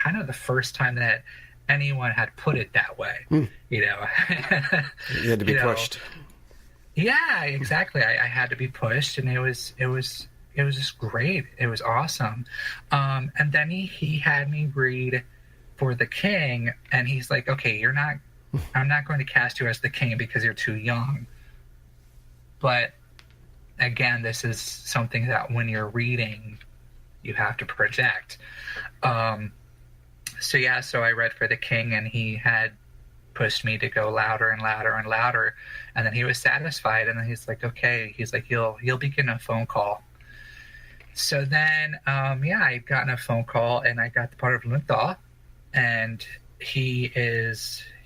kind of the first time that anyone had put it that way. You know, You had to be pushed. Yeah, exactly. I had to be pushed, and it was just great. It was awesome. And then he had me read for the king, and he's like, okay, I'm not going to cast you as the king because you're too young. But again, this is something that when you're reading, you have to project. So I read for the king, and he had pushed me to go louder and louder and louder, and then he was satisfied, and then he's like, okay, he's like, you'll be getting a phone call. So then I'd gotten a phone call, and I got the part of Luntha, and he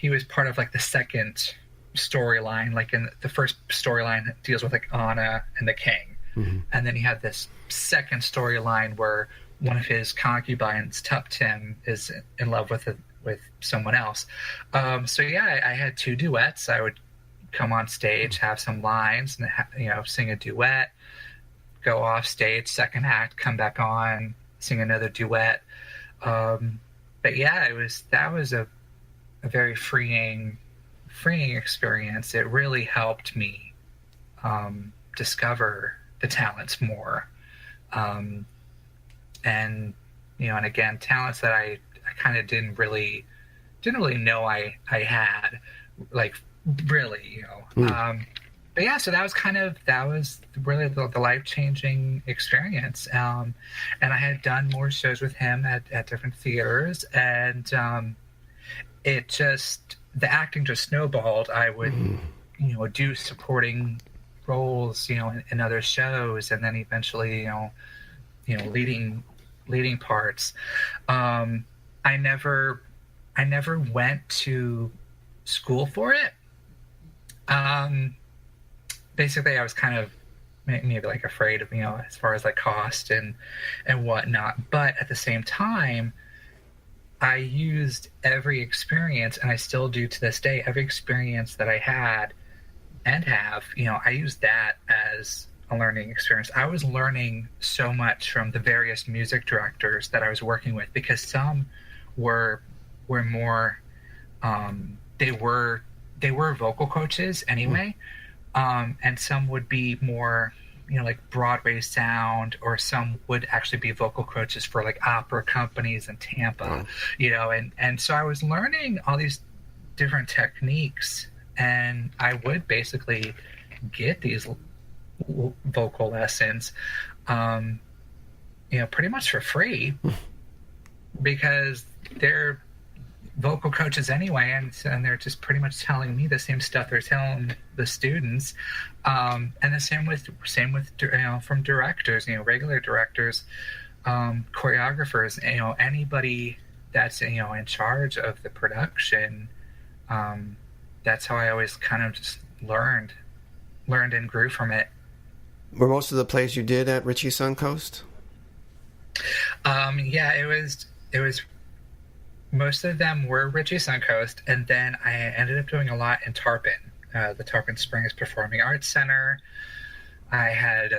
was part of like the second storyline. Like in the first storyline deals with like Anna and the king, and then he had this second storyline where one of his concubines, Tuptim, is in love with someone else. I had 2 duets. I would come on stage, have some lines, and sing a duet, go off stage, second act, come back on, sing another duet. That was a very freeing experience. It really helped me discover the talents more. And again, talents that I kind of didn't really know I had, like, really, so that was really the life-changing experience. And I had done more shows with him at different theaters, and the acting just snowballed. I would do supporting roles in other shows, and then eventually leading parts. I never went to school for it. Basically, I was kind of maybe like afraid of, as far as like cost and whatnot. But at the same time, I used every experience, and I still do to this day, every experience that I had and have, I use that as a learning experience. I was learning so much from the various music directors that I was working with, because some were more, they were vocal coaches anyway. And some would be more, like Broadway sound, or some would actually be vocal coaches for like opera companies in Tampa, and so I was learning all these different techniques, and I would basically get these vocal lessons, pretty much for free, because they're vocal coaches anyway, and they're just pretty much telling me the same stuff they're telling the students, and the same with from directors, regular directors, choreographers, anybody that's in charge of the production. That's how I always kind of just learned and grew from it. Were most of the plays you did at Richey Suncoast? It was most of them were Richey Suncoast, and then I ended up doing a lot in Tarpon, the Tarpon Springs Performing Arts Center. I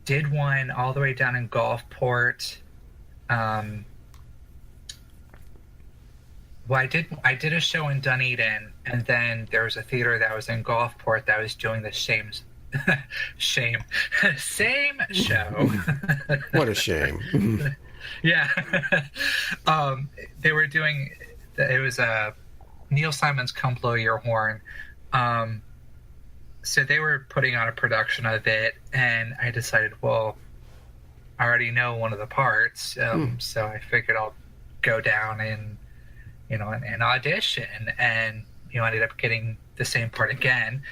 did one all the way down in Gulfport. I did a show in Dunedin, and then there was a theater that was in Gulfport that was doing the same show. What a shame. Yeah. They were doing, it was Neil Simon's Come Blow Your Horn. So they were putting on a production of it, and I decided, well, I already know one of the parts, so I figured I'll go down and audition, and ended up getting the same part again,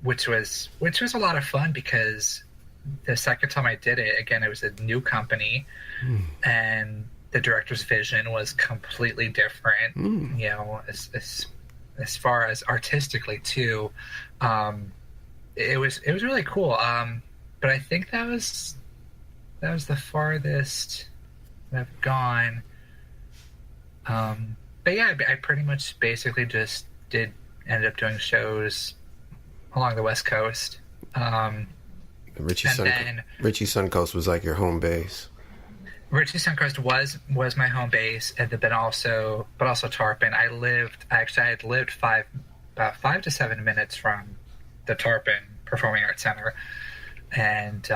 which was a lot of fun, because the second time I did it, again, it was a new company, and the director's vision was completely different, as far as artistically too. It was really cool. But I think that was the farthest I've gone. But yeah, I pretty much basically just ended up doing shows along the West Coast. Richey Suncoast was like your home base. Richey Suncoast was my home base, and then also Tarpon. I had lived about 5 to 7 minutes from the Tarpon Performing Arts Center, and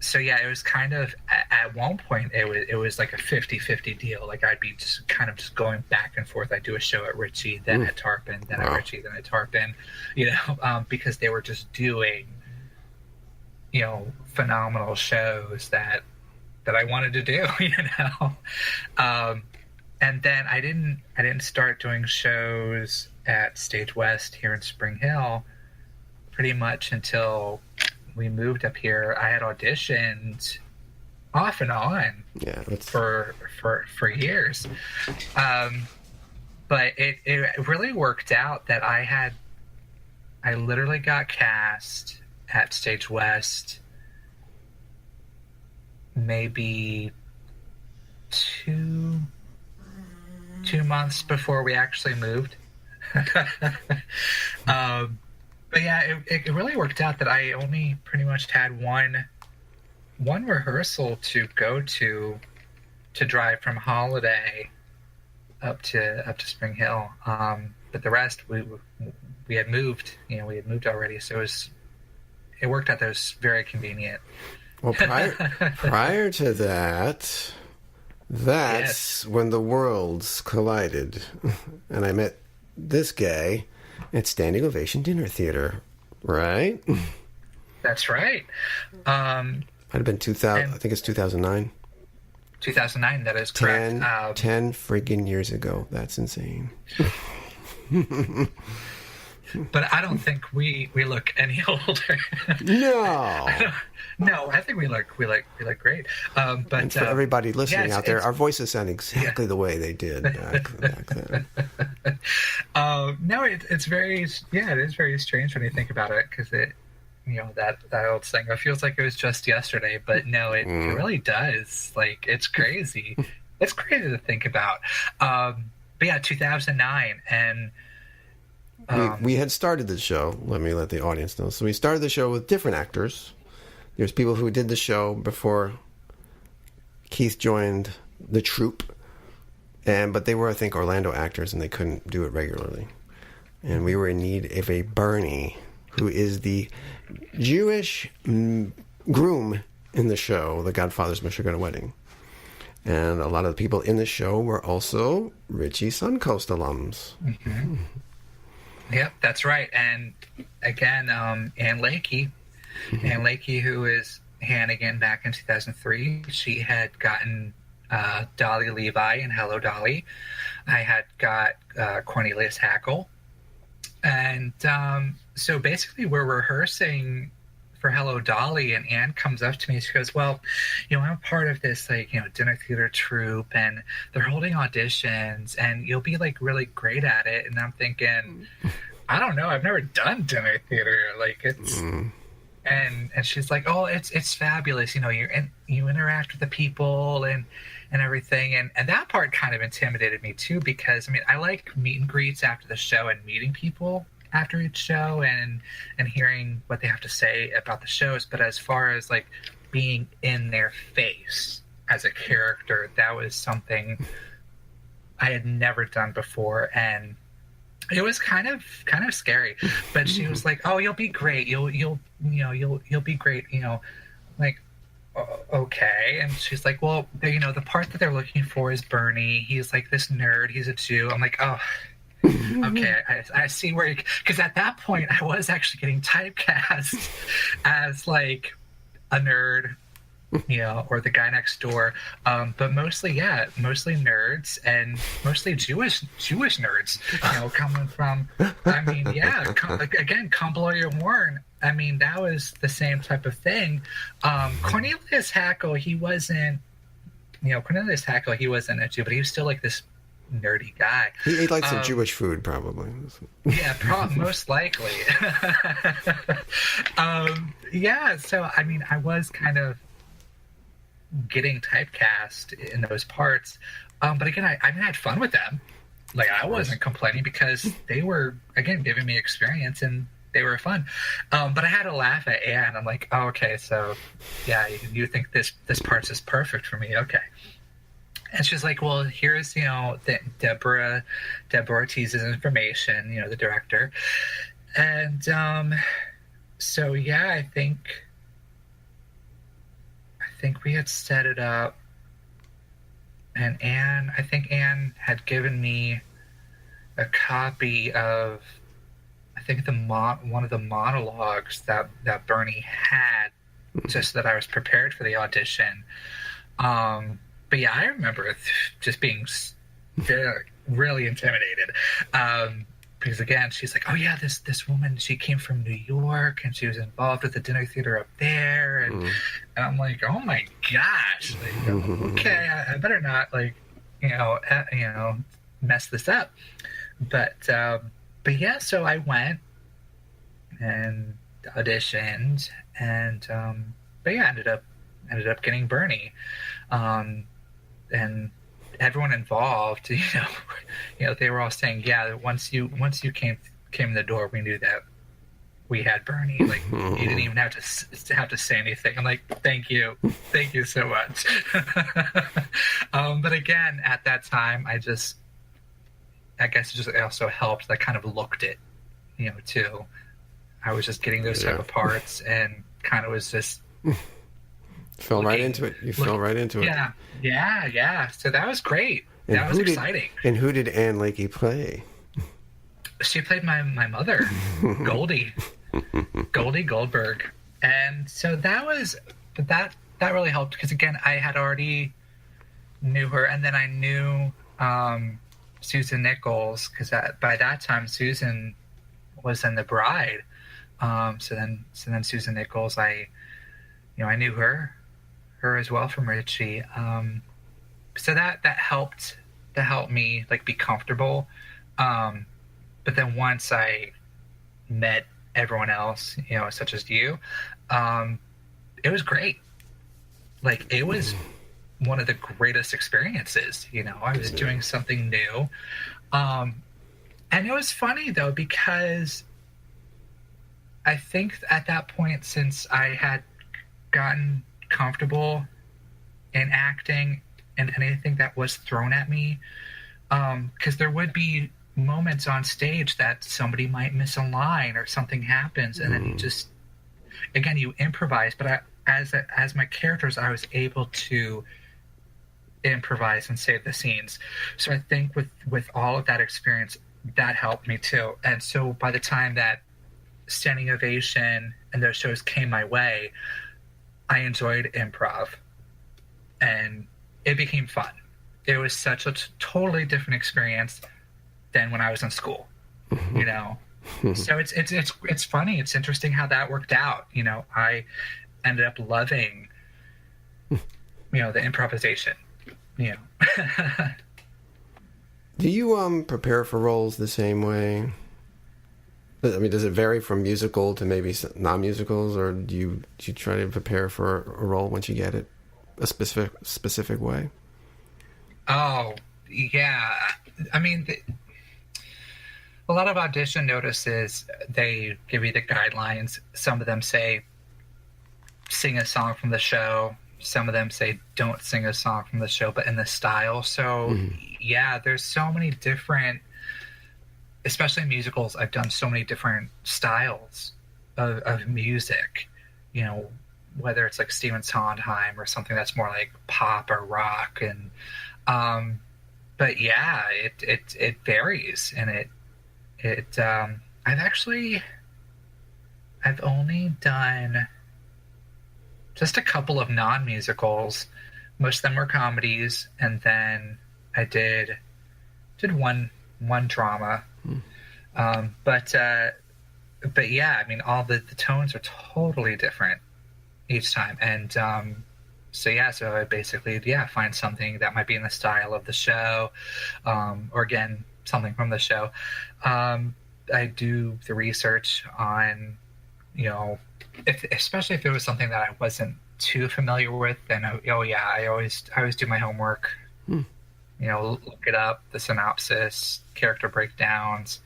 so yeah, it was kind of at one point it was like a 50-50 deal. Like I'd be just kind of just going back and forth. I'd do a show at Richey, then at Tarpon, then at Richey, then at Tarpon, because they were just doing phenomenal shows that I wanted to do, and then I didn't start doing shows at Stage West here in Spring Hill pretty much until we moved up here. I had auditioned off and on for years, but it really worked out that I literally got cast at Stage West maybe two months before we actually moved. But yeah, it really worked out that I only pretty much had one rehearsal to go to drive from Holiday up to Spring Hill. But the rest we had moved. We had moved already, so it worked out that it was very convenient. Well, prior to that's yes. When the worlds collided, and I met this guy at Standing Ovation Dinner Theatre, right? That's right. Might have been 2000. I think it's 2009. 2009. That is correct. 10 friggin' years ago. That's insane. But I don't think we look any older. No. No, I think we look great. But and for everybody listening out there, our voices sound exactly the way they did back then. No, it's very it is very strange when you think about it, because it that old saying, it feels like it was just yesterday, but no, it really does. Like, it's crazy. It's crazy to think about. But yeah, 2009, and we had started the show. Let me let the audience know. So we started the show with different actors. There's people who did the show before Keith joined the troupe, but they were, I think, Orlando actors, and they couldn't do it regularly. And we were in need of a Burnie, who is the Jewish groom in the show, The Godfather's Messhuggener Wedding. And a lot of the people in the show were also Richey Suncoast alums. Mm-hmm. Yep, that's right. And again, Ann Lakey, who is Hannigan back in 2003, she had gotten Dolly Levi in Hello, Dolly. I had got Cornelius Hackle. And so basically we're rehearsing for Hello, Dolly, and Anne comes up to me and she goes, well, I'm a part of this dinner theater troupe, and they're holding auditions, and you'll be really great at it. And I'm thinking, I don't know, I've never done dinner theater. It's and she's like, oh, it's fabulous. You interact with the people and everything. And that part kind of intimidated me too, because I like meet and greets after the show and meeting people after each show and hearing what they have to say about the shows. But as far as being in their face as a character, that was something I had never done before, and it was kind of scary. But she was like, oh, you'll be great, you'll be great, okay. And she's like, well, the part that they're looking for is Burnie. He's this nerd, he's a Jew. I'm like, oh, okay, I see where because at that point I was actually getting typecast as a nerd, or the guy next door, but mostly nerds, and mostly Jewish nerds, coming from, again, come below your horn. That was the same type of thing. Cornelius Hackle, he wasn't a Jew, but he was still this nerdy guy. He ate some Jewish food, probably. Yeah, most likely. So I was kind of getting typecast in those parts, but again, I had fun with them. I wasn't complaining, because they were, again, giving me experience, and they were fun. But I had to laugh at Anne. I'm like, oh, okay, so yeah, you think this part's just perfect for me? Okay. And she's like, well, here's, Deborah Ortiz's information, the director. And so, yeah, I think we had set it up. And I think Anne had given me a copy of, I think one of the monologues that Burnie had, just so that I was prepared for the audition. But yeah, I remember just being really intimidated. Because again, she's like, oh yeah, this woman, she came from New York and she was involved with the dinner theater up there. And I'm like, oh my gosh, like, okay, I better not mess this up. But yeah, so I went and auditioned and, but yeah, ended up getting Burnie. And everyone involved, they were all saying, yeah, once you came in the door, we knew that we had Burnie. Like, you didn't even have to say anything. I'm like, thank you so much. But again, at that time, I guess it also helped that I kind of looked it, too. I was just getting those type of parts and kind of was just fell right into it. You fell right into it. Yeah. So that was great. That was exciting. And who did Anne Lakey play? She played my mother, Goldie Goldberg. And so that really helped because, again, I had already knew her. And then I knew Susan Nichols because by that time Susan was in The Bride. So then Susan Nichols, I knew her as well from Richey. So that helped me like be comfortable. But then once I met everyone else, such as you, it was great. Like, it was one of the greatest experiences. I was doing something new. And it was funny though, because I think at that point, since I had gotten comfortable in acting and anything that was thrown at me, because there would be moments on stage that somebody might miss a line or something happens, and then you just, again, you improvise. But as my characters, I was able to improvise and save the scenes. So I think with all of that experience, that helped me too. And so by the time that Standing Ovation and those shows came my way, I enjoyed improv and it became fun. It was such a totally different experience than when I was in school, So it's funny. It's interesting how that worked out. I ended up loving, the improvisation, Do you prepare for roles the same way? I mean, does it vary from musical to maybe non-musicals, or do you try to prepare for a role once you get it a specific way? Oh, yeah. I mean, a lot of audition notices, they give you the guidelines. Some of them say, sing a song from the show. Some of them say, don't sing a song from the show, but in the style. So, yeah, there's so many different, especially in musicals, I've done so many different styles of music, whether it's like Stephen Sondheim or something that's more like pop or rock. And, but yeah, it varies. And I've only done just a couple of non-musicals. Most of them were comedies. And then I did one drama. But yeah, I mean, all the tones are totally different each time. And so I basically find something that might be in the style of the show, or again, something from the show. I do the research on, especially if it was something that I wasn't too familiar with, then I always do my homework. Look it up, the synopsis, character breakdowns,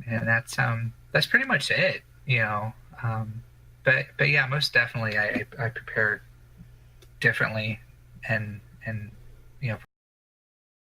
and that's pretty much it, you know. But yeah, most definitely I prepare differently and